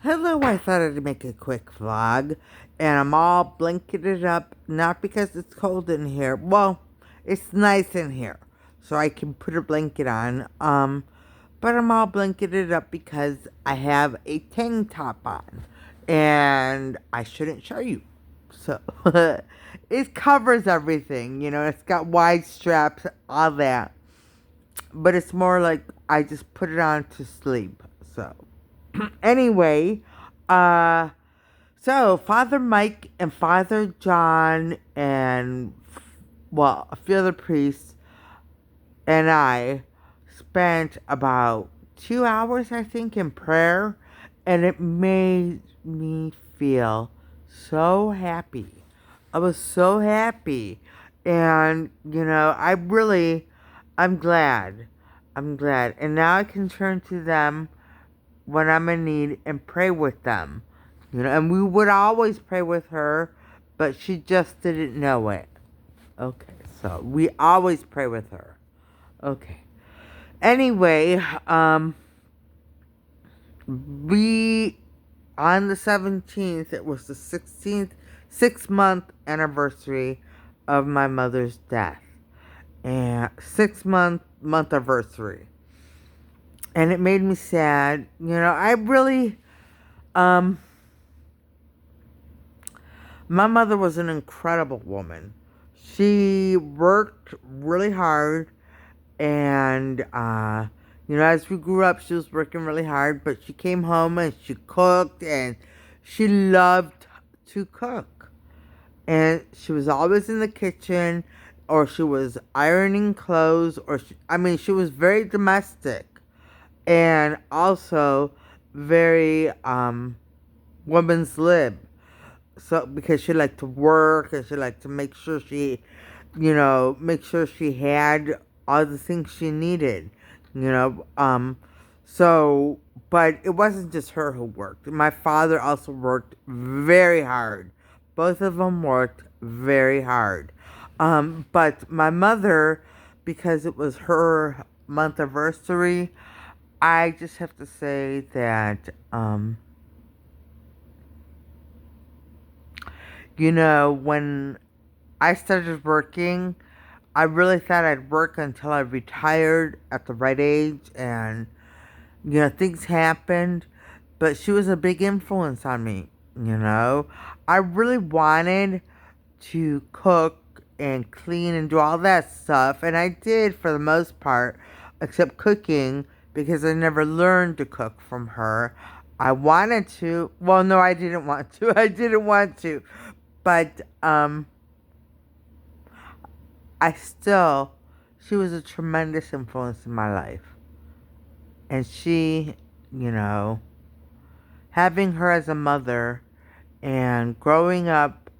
Hello, I thought I'd make a quick vlog, and I'm all blanketed up, not because it's cold in here. Well, it's nice in here, so I can put a blanket on. But I'm all blanketed up because I have a tank top on, and I shouldn't show you. So, it covers everything, it's got wide straps, all that. But it's more like I just put it on to sleep, so. Anyway, uh, so Father Mike and Father John and, well, a few other priests and I spent about 2 hours, I think, in prayer, and it made me feel so happy. I was so happy. And, I'm glad. I'm glad. And now I can turn to them when I'm in need and pray with them. And we would always pray with her, but she just didn't know it. Okay, so we always pray with her. Okay. Anyway, we, on the 17th, it was the 16th, 6-month anniversary of my mother's death. And 6-month anniversary. And it made me sad. I really, my mother was an incredible woman. She worked really hard, and as we grew up, she was working really hard. But she came home and she cooked, and she loved to cook. And she was always in the kitchen, or she was ironing clothes, or she was very domestic, and also very woman's lib. So because she liked to work and she liked to make sure she had all the things she needed, you know. So, but it wasn't just her who worked. My father also worked very hard. Both of them worked very hard. But my mother, because it was her month anniversary, I just have to say that, when I started working, I really thought I'd work until I retired at the right age, and, things happened, but she was a big influence on me, you know. I really wanted to cook and clean and do all that stuff, and I did for the most part, except cooking, because I never learned to cook from her. I wanted to. Well, no, I didn't want to. I didn't want to. But she was a tremendous influence in my life. And she, you know, having her as a mother and growing up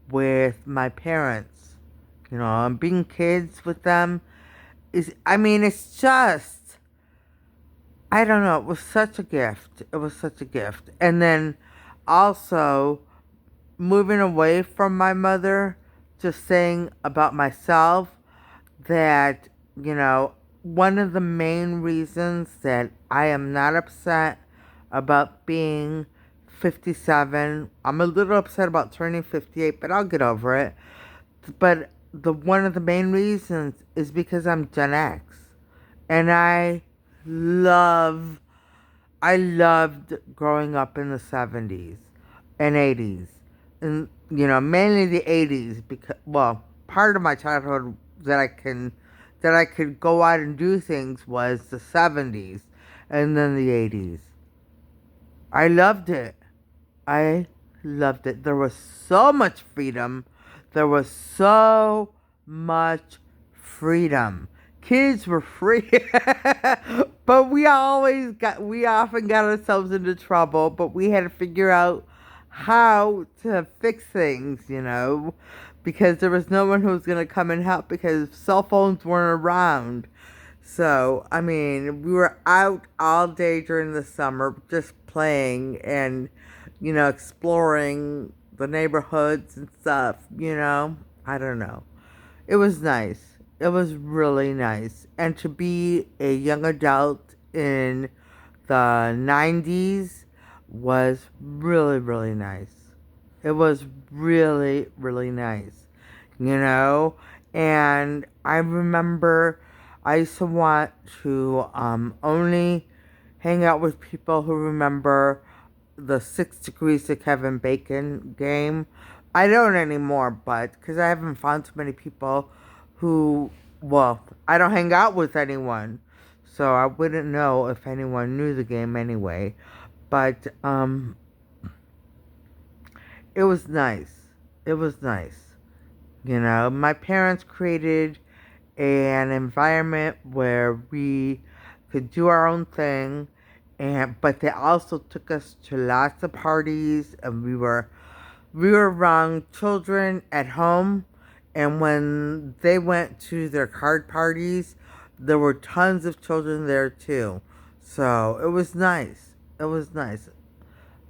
with my parents, and being kids with them it's just, I don't know, it was such a gift. It was such a gift. And then also moving away from my mother, just saying about myself that, one of the main reasons that I am not upset about being 57, I'm a little upset about turning 58, but I'll get over it. But the one of the main reasons is because I'm Gen X. And love I loved growing up in the 70s and 80s. And, mainly the 80s because, well, part of my childhood that I could go out and do things was the 70s and then the 80s. I loved it. I loved it. There was so much freedom. There was so much freedom. Kids were free. But we often got ourselves into trouble, but we had to figure out how to fix things, because there was no one who was going to come and help because cell phones weren't around. So, we were out all day during the summer just playing and, exploring the neighborhoods and stuff, I don't know. It was nice. It was really nice. And to be a young adult in the 90s was really, really nice. It was really, really nice, you know? And I remember I used to want to only hang out with people who remember the 6 Degrees of Kevin Bacon game. I don't anymore, but because I haven't found too many people who, well, I don't hang out with anyone, so I wouldn't know if anyone knew the game anyway. But it was nice. It was nice. You know, my parents created an environment where we could do our own thing, and but they also took us to lots of parties, and we were around children at home, and when they went to their card parties, there were tons of children there too. So it was nice. It was nice.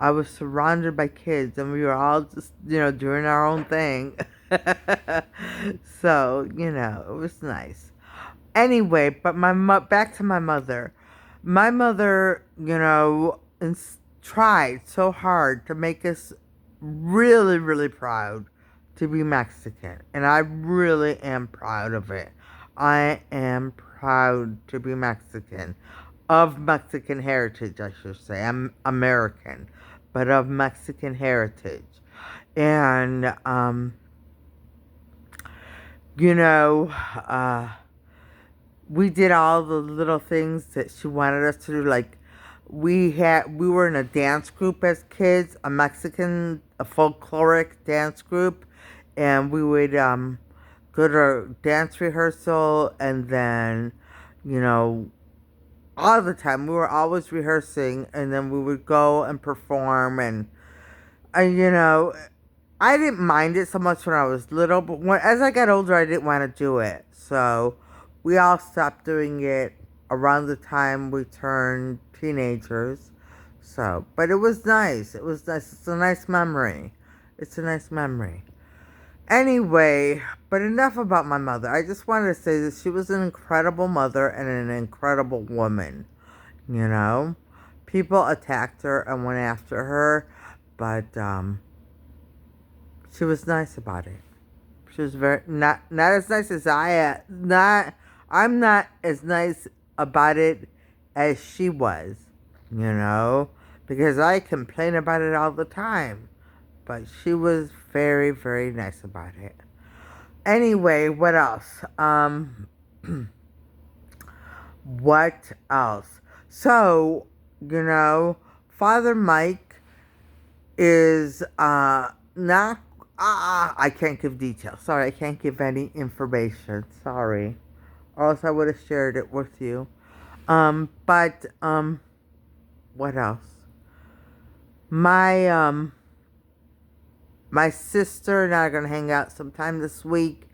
I was surrounded by kids, and we were all just, doing our own thing. So, it was nice. Anyway, but back to my mother. My mother, tried so hard to make us really, really proud to be Mexican, and I really am proud of it. I am proud to be Mexican, of Mexican heritage, I should say. I'm American, but of Mexican heritage. And, you know, uh, we did all the little things that she wanted us to do. Like, we were in a dance group as kids, a folkloric dance group, and we would go to dance rehearsal, and then, you know, all the time we were always rehearsing, and then we would go and perform, and I, I didn't mind it so much when I was little, but as I got older, I didn't want to do it. So we all stopped doing it around the time we turned teenagers. So, but it was nice. It was nice. It's a nice memory. It's a nice memory. Anyway, but enough about my mother. I just wanted to say that she was an incredible mother and an incredible woman. You know, people attacked her and went after her, but she was nice about it. She was very not as nice as I'm not as nice about it as she was, because I complain about it all the time. But she was very, very nice about it. Anyway, what else? What else? So, Father Mike is not. I can't give details. Sorry, I can't give any information. Sorry, or else I would have shared it with you. But what else? My my sister and I are gonna hang out sometime this week,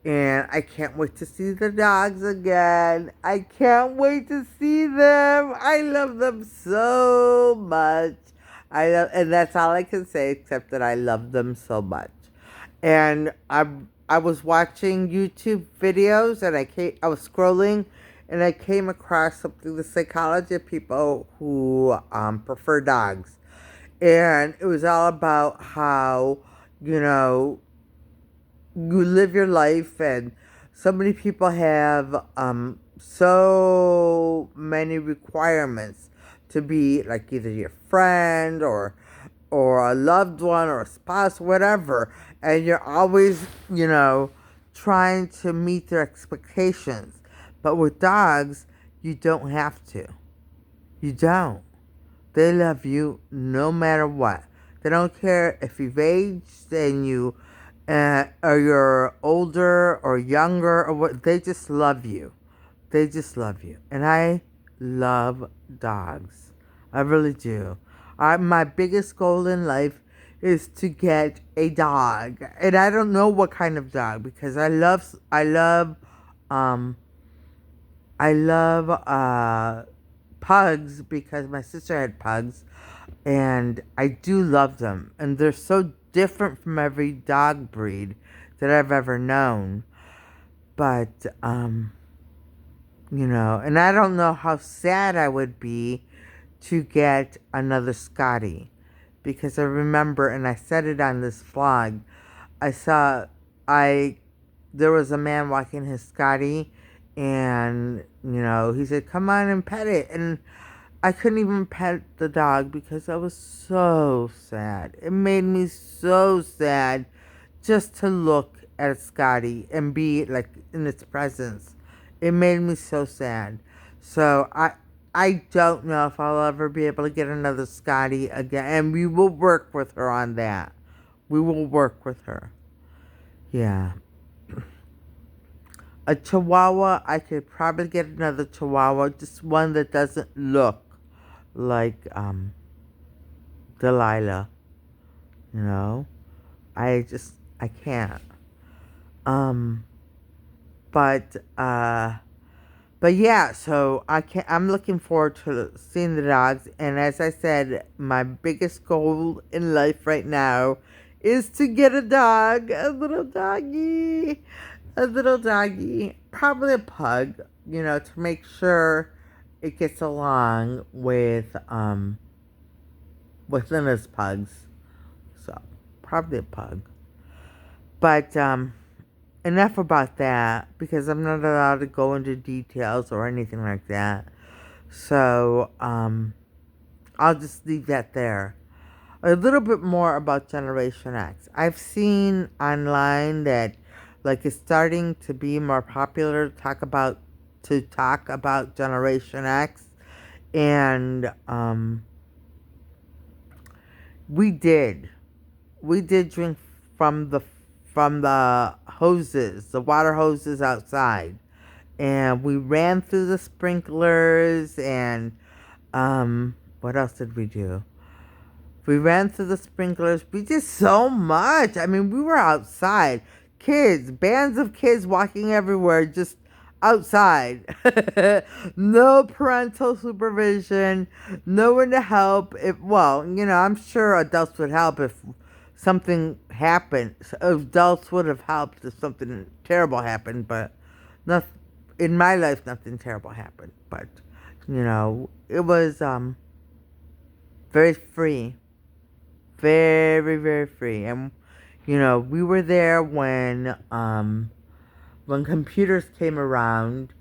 and I can't wait to see the dogs again. I can't wait to see them. I love them so much. And that's all I can say, except that I love them so much. And I was watching YouTube videos, and I was scrolling, and I came across something, the psychology of people who prefer dogs, and it was all about how you know you live your life, and so many people have so many requirements to be like either your friend or a loved one or a spouse, whatever, and you're always trying to meet their expectations. But with dogs, you don't have to. You don't. They love you no matter what. They don't care if you've aged and or you're older or younger or what. They just love you. They just love you. And I love dogs. I really do. My biggest goal in life is to get a dog. And I don't know what kind of dog, because I love pugs, because my sister had pugs, and I do love them. And they're so different from every dog breed that I've ever known. But, and I don't know how sad I would be to get another Scotty, because I remember, and I said it on this vlog, I saw, I, there was a man walking his Scotty, and, he said, come on and pet it, and I couldn't even pet the dog because I was so sad. It made me so sad just to look at Scotty and be like in its presence. It made me so sad. So I don't know if I'll ever be able to get another Scotty again, and we will work with her on that. We will work with her. Yeah. A Chihuahua, I could probably get another Chihuahua, just one that doesn't look like Delilah. I can't. Um but yeah, so I'm looking forward to seeing the dogs, and as I said, my biggest goal in life right now is to get a dog, a little doggy. Probably a pug, to make sure it gets along with Linda's pugs. So probably a pug. But enough about that, because I'm not allowed to go into details or anything like that. So I'll just leave that there. A little bit more about Generation X. I've seen online that it's starting to be more popular to talk about Generation X, and we did drink from the hoses, the water hoses outside, and we ran through the sprinklers, and what else did we do? We ran through the sprinklers. We did so much. I mean, we were outside. Kids, bands of kids walking everywhere, just outside. No parental supervision, no one to help. I'm sure adults would help if something happened. Adults would have helped if something terrible happened, but nothing, in my life, nothing terrible happened. But, it was very free. Very, very free. And, we were there when computers came around,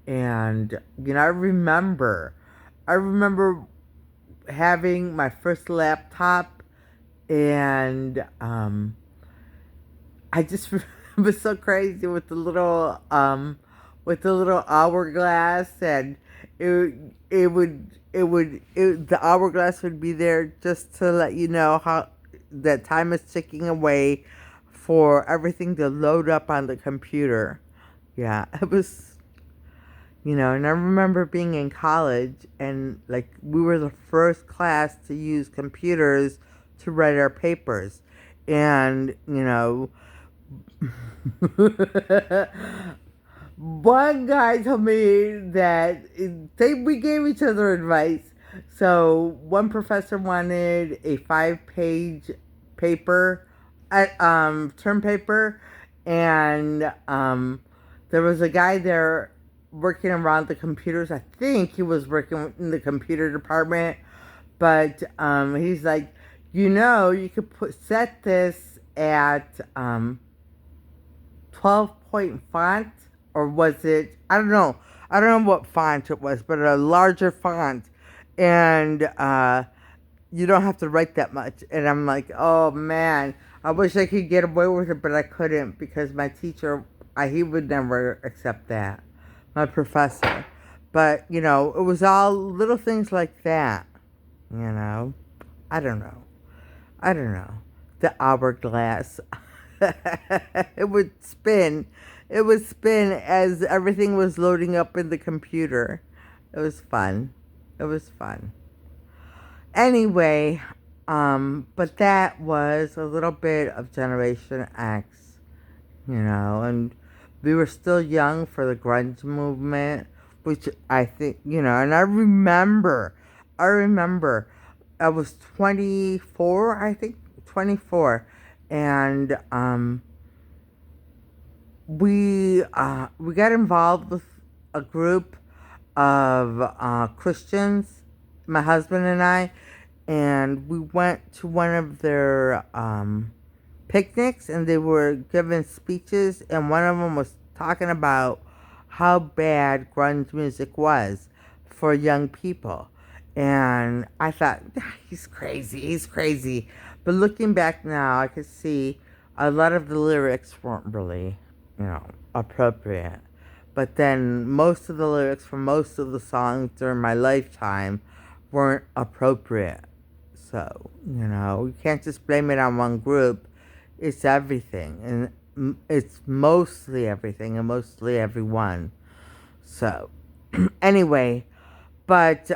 and, I remember having my first laptop, and I just was so crazy with the little hourglass, and the hourglass would be there just to let you know how that time is ticking away for everything to load up on the computer. Yeah, it was, and I remember being in college, and we were the first class to use computers to write our papers. And, one guy told me that we gave each other advice. So one professor wanted a 5-page paper, term paper, and there was a guy there working around the computers. I think he was working in the computer department, but he's like, you could set this at 12-point font, or was it? I don't know. I don't know what font it was, but a larger font, and you don't have to write that much. And I'm like, oh man, I wish I could get away with it, but I couldn't, because my teacher, he would never accept that. My professor. But, it was all little things like that. I don't know. The hourglass. It would spin. It would spin as everything was loading up in the computer. It was fun. Anyway, but that was a little bit of Generation X, and we were still young for the grunge movement, which I think, and I remember, I was 24, I think, 24, and we got involved with a group of Christians, my husband and I, and we went to one of their picnics, and they were giving speeches, and one of them was talking about how bad grunge music was for young people. And I thought, he's crazy, he's crazy. But looking back now, I could see a lot of the lyrics weren't really, appropriate. But then most of the lyrics for most of the songs during my lifetime weren't appropriate. So, you can't just blame it on one group. It's everything. And it's mostly everything and mostly everyone. So, anyway, but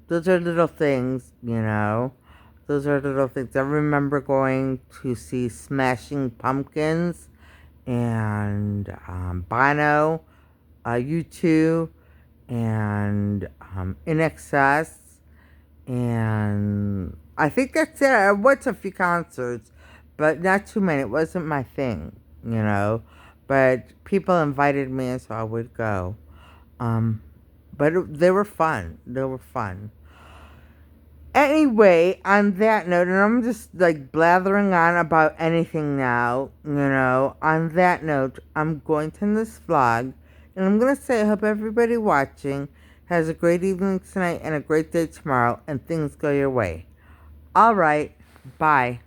those are little things, Those are little things. I remember going to see Smashing Pumpkins and Bono, U2, and In Excess, and I think that's it. I went to a few concerts, but not too many. It wasn't my thing, But people invited me, and so I would go. Um, they were fun. They were fun. Anyway, on that note, and I'm just like blathering on about anything now, On that note, I'm going to end this vlog, and I'm going to say I hope everybody watching has a great evening tonight and a great day tomorrow, and things go your way. All right, bye.